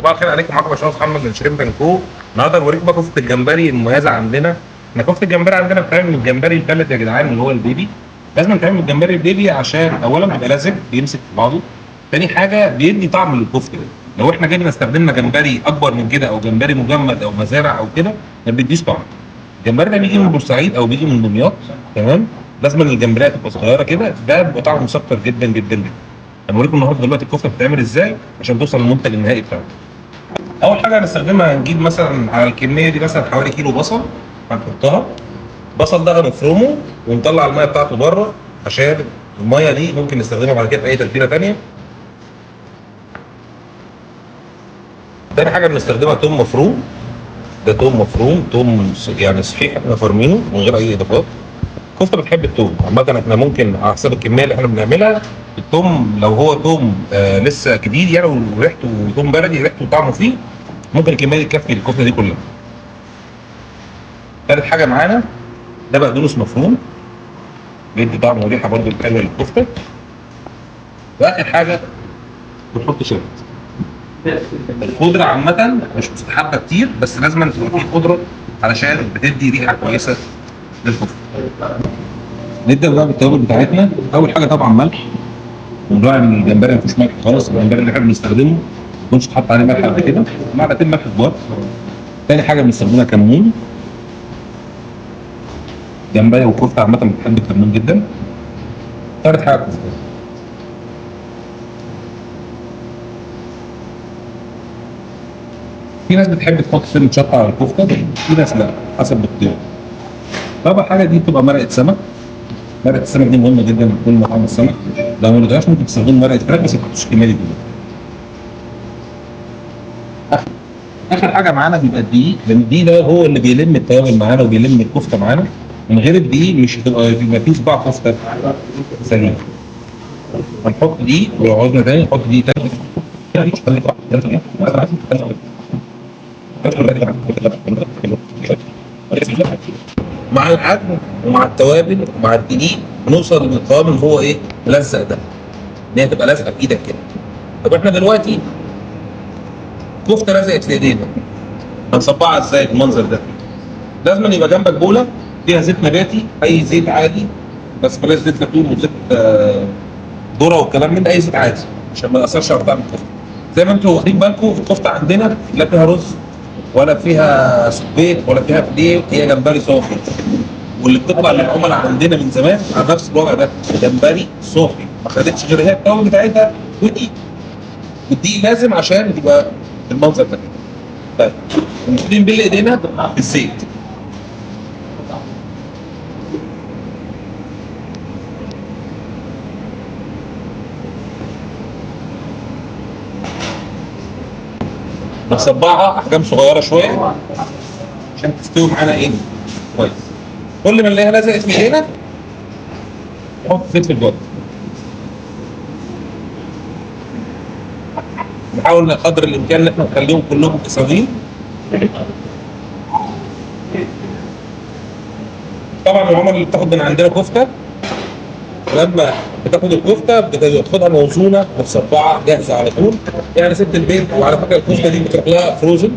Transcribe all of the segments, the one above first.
صباح الخير عليكم، معاكم باشمهندس محمد من شريف بنكو. النهارده بوريكم بقى كفته الجمبري المميزه عندنا. احنا كفته الجمبري عندنا بتتعمل من الجمبري البلد يا جدعان، اللي هو البيبي. لازم تعمل من الجمبري البيبي عشان اولا بيبقى لازق بيمسك في بعضه. تاني حاجه بيدي طعم للكفته. لو احنا جينا استخدمنا جمبري اكبر من كده او جمبري مجمد او مزارع او كده ما بيديش طعم. الجمبري ده بيجي من بورسعيد او بيجي من دمياط. تمام. لازم الجمبريه تبقى صغيره كده، ده بيبقى طعمه مسكر جدا جدا جدا. هنوريكم النهارده دلوقتي الكفته بتتعمل ازاي عشان توصل للمنتج النهائي بتاعنا. اول حاجه هنستخدمها، هنجيب مثلا على الكميه دي مثلا حوالي كيلو بصل. هنحطها. البصل ده هنفرمه ونطلع الميه بتاعته بره، عشان الميه دي ممكن نستخدمها بعد كده في اي تتبيله ثانيه. تاني حاجه بنستخدمها توم مفروم. ده توم مفروم، توم يعني صحيح احنا فارمينه من غير اي اضافات. الكفته بتحب التوم عامه، احنا ممكن على حسب الكميه اللي احنا بنعملها. التوم لو هو توم لسه جديد يعني وريحته توم بلدي ريحته وطعمه فيه، ممكن الكميه دي تكفي الكفته دي كلها. ثالث حاجه معانا ده بقدونس مفروم، بيدي طعم وريحه برضه حلوه للكفته. واخر حاجه بنحط شبت. الخضره عامه مش مستحبه كتير، بس لازم تبقى فيه خضره علشان بتدي ريحه كويسه للكفته. نبدا بقى بالتوابل بتاعتنا. اول حاجه طبعا ملح، ونراعي ان الجمبري ما فيهوش ملح خالص. الجمبري اللي احنا بنستخدمه ما يكونش اتحط عليه ملح قبل كده. معلقتين ملح كبار. تاني حاجه بنستخدمها كمون. جمبري وكفته عامه بتحب الكمون جدا. تالت حاجه في ناس بتحب تحط سنه شطه على الكفته، في ناس لا، حسب الاختيار. رابع حاجه دي بتبقى مرقه سمك. مرقه السمك دي مهمه جدا في كل مطعم السمك. لو ما لقيتهاش ممكن تستخدم مرقه فراخ، بس ما تحطش كميه دي كلها. اخر حاجه معانا بيبقى الدقيق، لان الدقيق ده هو اللي بيلم التوابل معانا وبيلم الكفته معانا. من غير الدقيق مش هتبقى ما فيش صباع كفته سليم. هنحط دقيق، ولو عاوزنا تاني نحط دقيق تاني. مع العجن ومع التوابل ومع الدقيق بنوصل للقوام اللي هو ايه؟ ملزق ده. ان هي تبقى لازقه في ايدك كده. طب احنا دلوقتي كفته لزقت في ايدينا، هنصبعها ازاي بالمنظر ده؟ لازم يبقى جنبك بوله فيها زيت نباتي، اي زيت عادي، بس بلاش زيت زيتون وزيت ذره والكلام من ده، اي زيت عادي عشان ما ياثرش على طعم الكفته. زي ما انتم واخدين بالكم الكفته عندنا لا فيها رز ولا فيها سبيت ولا فيها فيليه، هي جمبري صافي. واللي بتطلع للعملاء عندنا من زمان على نفس الوضع ده، جمبري صافي ما خدتش غير هي التوابل بتاعتها ودقيق. والدقيق لازم عشان يبقى المنظر ده. طيب نبتدي نبل ايدينا بالزيت. نصبعها احجام صغيره شويه عشان تستوي معانا ايه كويس. كل ما نلاقيها لزقت في ايدينا نحط فلفل جوه. نحاول قدر الامكان ان احنا نخليهم كلهم متساويين. طبعا العملاء اللي بتاخد من عندنا كفته، لما بتاخد الكفته بتاخدها موزونه متصبعه جاهزه على طول. يعني ست البيت، وعلى فكره الكفته دي بتروح لها فروزن،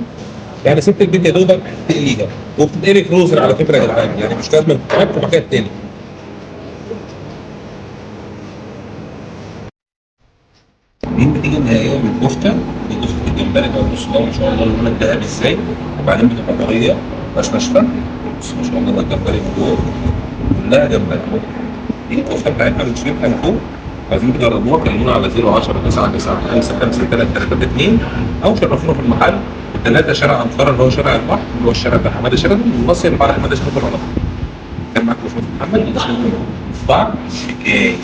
يعني ست البيت يا دوبك تقليها وبتتقلي فروزن على فكره يا جدعان، يعني مش لازم تتحط وبعد كده تتقلي. دي النتيجه النهائيه من الكفته. دي كفته الجمبري بقى، بص بقى ما شاء الله اللون الذهبي ازاي، وبعدين بتبقى طريه مش ناشفه. بص ما شاء الله ده الجمبري من جوه كلها جمبري. دي الكفته بتاعتنا بنشربها من فوق. عايزين تجربوها كلمونا على 010 99 5 3 3 2، او شرفونا في المحل 3 شارع انفار اللي هو شارع البحر، اللي هو الشارع بتاع حماده شربي، المصري اللي بعد حماده شربي على طول. كان معاكم محمد، بعض حكايه.